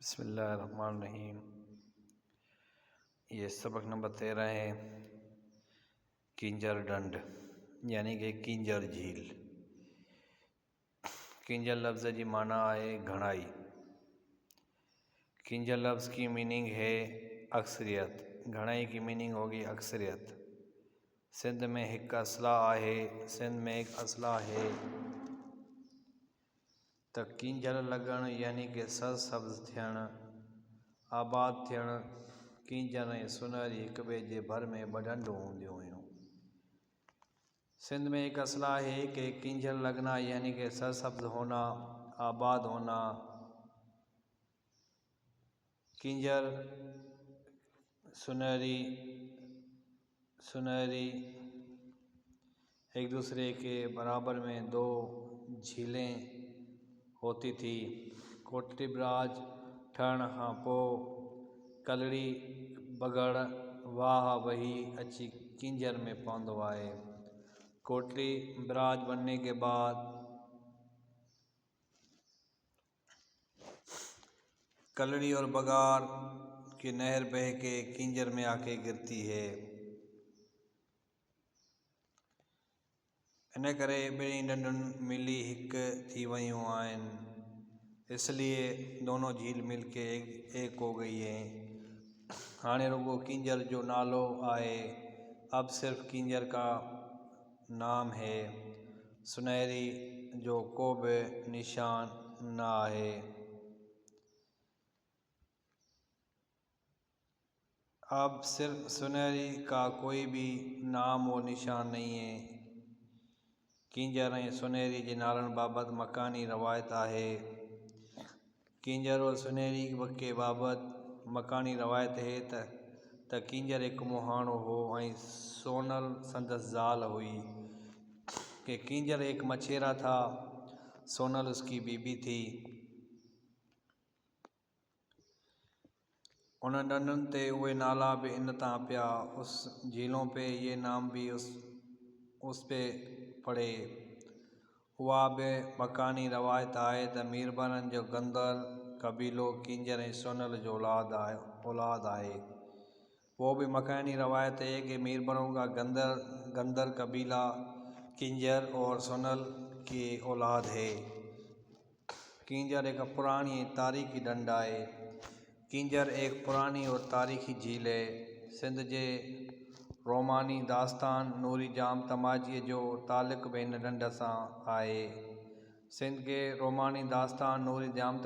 बिस्मिल्लाहिर्रहमानिर्रहीम। ये सबक नंबर 13 है। किंजर डंड यानी कि किंजर झील। किंजर लफ्ज़ जी माना है घणाई। किंजर लफ्ज़ की मीनिंग है अक्सरियत। घणाई की मीनिंग होगी अक्सरियत। सिंध में एक असला है त किंजर लगण यानी कि सरसब्ज़ थियण, आबाद थियण। किंजर ऐं सुनहरी हिक ॿिए जे भर में ॿ हूंदियूं हुयूं। सिंध में एक असला है कि किंजर लगना यानी कि सरसब्ज़ होना, आबाद होना। किंजर सुनहरी एक दूसरे के बराबर में दो झीलें होती थी। कोटली ब्राज ठहण खां पोइ कलड़ी बगड़ वाह वही अची किंजर में पवंदो आहे। कोटली ब्राज बनने के बाद कलड़ी और बगार की नहर बह के किंजर में आके गिरती है। इन करे ॿिनी डंडुनि मिली हिक थी वयूं आहिनि, इसलिए दोनों झील मिल के एक हो गई है। हाणे रुगो किंजर जो नालो आए, अब सिर्फ किंजर का नाम है। सुनहरी जो को भी निशान ना है। अब सिर्फ सुनहरी का कोई भी नाम व निशान नहीं है। किंजर ऐं सुनहरी जे नालनि बाबति मकानी रवायत आहे। किंजर और सुनहरी के बाबति मकानी रवायत है त किंजर एक मुहाणो हो ऐं सोनल संदसि ज़ाल हुई। कि किंजर एक मछेरा था, सोनल उसकी बीबी थी। उन डंडुनि ते उहे नाला भी इन तां पिया, उस झीलों पे ये नाम भी उस पे पड़े। उहा भी मकानी रवायत आहे त मीरबरनि जो गंदर कबीलो किंजर ऐं सोनल जो औलाद आहे। वो भी मकानी रवायत है कि मीरबरों का गंदर कबीला किंजर और सोनल की औलाद है। किंजर एक पुरानी तारीखी डंड है। किंजर एक पुरानी और तारीखी झील है। सिंध जे रोमानी दास्तान नूरी जाम तमाचीअ जो ताल्लुक़ बि इन डंड सां आहे। सिंध के रोमानी दास्तान नूरी जाम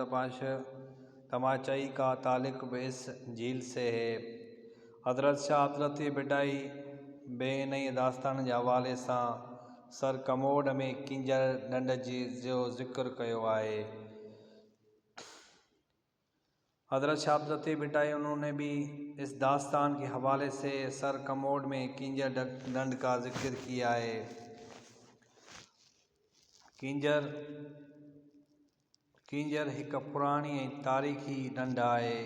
तमाचाई का ताल्लुक़ भी इस झील से है। हज़रत शाह अब्दुल लतीफ़ भिटाई बे इन दास्तान के हवाले सां सर कमोड में किंजर डंड जो ज़िक्र कयो आहे। हज़रत शाह अब्दुल लतीफ़ भिटाई उन्होंने भी इस दास्तान के हवाले से सर कमोड में किंजर डंड का जिक्र किया है। किंजर एक पुरानी तारीखी डंड है।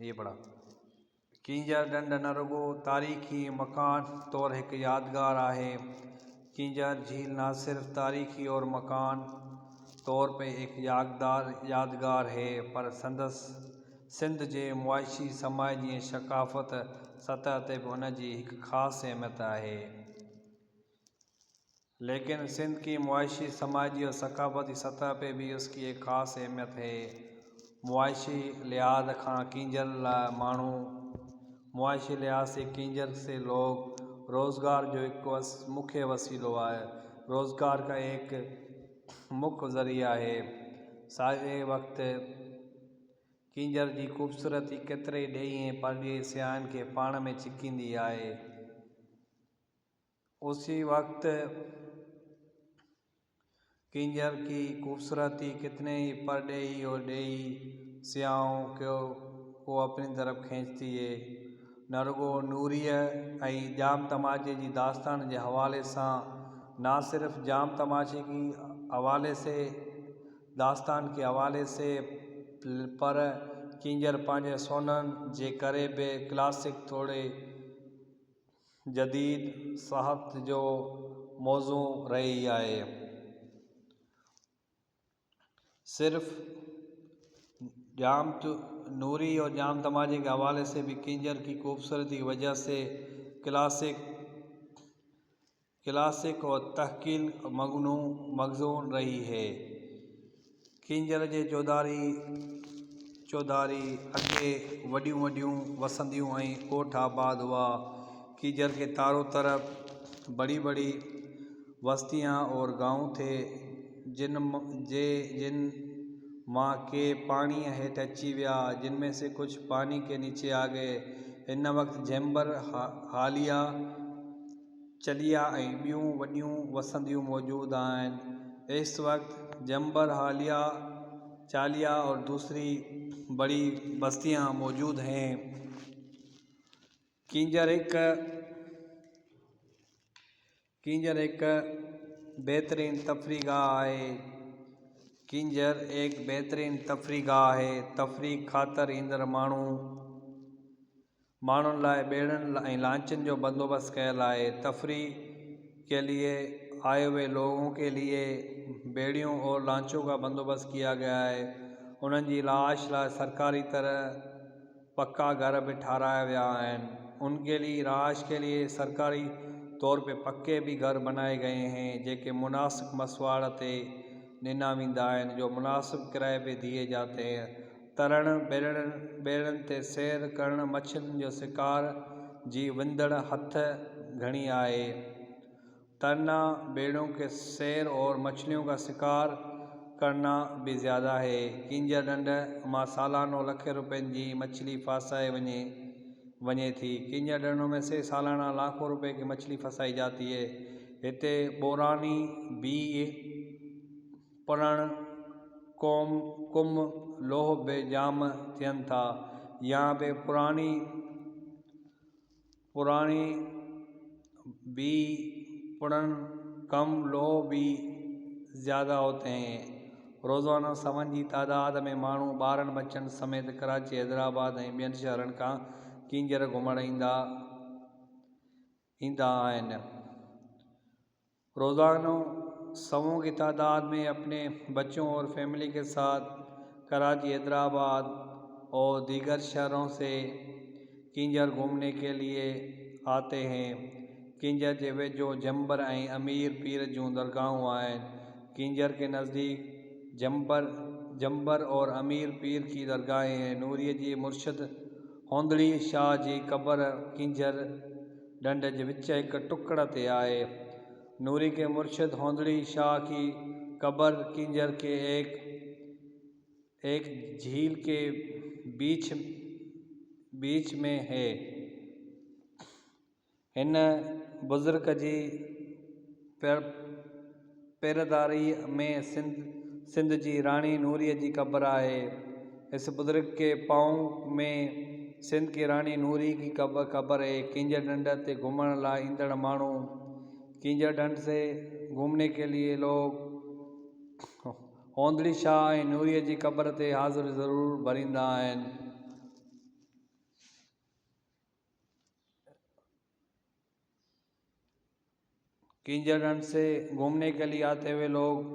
ये बड़ा किंजर डंड न रुगो तारीखी मकान तौर एक यादगार है। किंजर झील न सिर्फ तारीखी और मकान तौर पे एक यादगार है, पर सिंध जे मुआशी समाजी ऐं सकाफ़त सतह ते भी उन जी एक ख़ास अहमियत है। लेकिन सिंध की मुआशी समाजी और सकाफ़ती सतह पे भी उसकी एक ख़ास अहमियत है। मुआशी लिहाज खां किंजर मानू मुआशी लिहाज से किंजर से लोग रोज़गार जो एक मुख्य वसीलो है। रोज़गार का एक मुख्य ज़रिया है। साॻे वक्त किंजर जी ख़ूबसूरती केतिरे ॾेई ऐं परॾेही सियाहनि खे पाण में छिकींदी आहे। उसी वक्त किंजर की खूबसूरती कितने ही परडेही और डेही सियाहों को अपनी तरफ खींचती है। न रुगो नूरीअ ऐं जाम तमाचे जी दास्तान के हवाले सां, ना सिर्फ जाम तमाचे की हवाले से दास्तान के हवाले से, पर किंजर पंहिंजे सोननि जे करे भी क्लासिक थोड़े जदीद साहत जो मौज़ू रही है। सिर्फ नूरी और जाम तमाजे के हवाले से भी किंजर की खूबसूरती की वजह से क्लासिक और तहकील मखजून रही है। किंजर जे चौधारी अगे वड्यूं वड्यूं वसंदियूं ऐं कोठ आबाद हुआ। किंजर के चारों तरफ बड़ी बड़ी बस्तियां और गांव थे जिन माँ के पानी हेठ अची विया, जिनमें से कुछ पानी के नीचे आ गए। इन वक्त झेंबर हालिया चलिया ऐं ॿियूं वॾियूं वसंदियूं मौजूद आहिनि। इस वक्त झेंबर हालिया चालिया और दूसरी बड़ी बस्तियां मौजूद हैं। किंजर एक बेहतरीन तफरी गाह है। किंजर एक बेहतरीन तफरी गाह है। तफरी ख़ातिर ईंदड़ माण्हुनि लाइ ॿेड़ियुनि ऐं लांचनि जो बंदोबस्त कयल आहे। तफरी के लिए आए हुए लोगों के लिए बेड़ियों और लांचों का बंदोबस्त किया गया है। उन्हनि जी लाश लाइ सरकारी तरह पक्का घर भी ठाराया विया आहिनि। उनके लिए रहाइश के लिए सरकारी तौर पे पक्के भी घर बनाए गए हैं जेके मुनासिब मसवाड़ ते ॾिना वेंदा आहिनि, जो मुनासिब किराए पे दिए जाते हैं। तरण बेड़नि ते सैर करण मछलियुनि जो शिकार जी विंदड़ हथ घणी आहे। तैरना बेड़ों के सैर और मछलियों का शिकार करना भी ज़्यादा है। किंजर ढंढ मां सालानो लखें रुपयनि जी मछली फासाए वञे थी। किंजर ढंढ में से सालाना लाखों रुपए की मछली फंसाई जाती है। हिते बोरानी बीह पुरण कुम लोह बे जाम थियनि था। यहाँ पे पुरानी बीह पुरण कम लोह भी ज़्यादा होते हैं। रोज़ाना सवन जी तादाद में माण्हू ॿारनि बच्चनि समेत कराची, हैदराबाद ऐं ॿियनि शहरनि खां किंजर घुमण ईंदा आहिनि। रोज़ाना सवों की तादाद में अपने बच्चों और फैमिली के साथ कराची, हैदराबाद और दीगर शहरों से किंजर घूमने के लिए आते हैं। किंजर जे वेझो झेंबर ऐं अमीर पीर जूं दरगाहूं आहिनि। किंजर के नज़दीक झंबर और अमीर पीर की दरगाहें हैं। नूरीअ जी मुर्शिद होंदड़ी शाह जी क़बर किंजर ढंढ जे विच हिक टुकड़ ते आहे। नूरी के मुर्शिद होंदड़ी शाह की क़बर किंजर के एक झील के बीच में है। इन बुजुर्ग जी पेरदारी में सिंध जी रानी नूरीअ जी क़बर आहे। इस बुजुर्ग के पाँव में सिंध की रानी नूरी की क़बर है। किंजर ढंढ ते घूमण लाइ ईंदड़ माण्हू किंजर ढंढ से घूमने के लिए लोग होंदड़ी शाह ऐं नूरीअ जी क़बर ते हाज़िरी ज़रूर भरींदा आहिनि। किंजर ढंढ से घूमने के लिए आते हुए लोग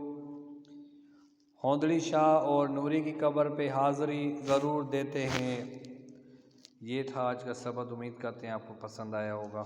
होंदड़ी शाह और नूरी की क़बर पे हाज़िरी ज़रूर देते हैं। ये था आज का सबक। उम्मीद करते हैं आपको पसंद आया होगा।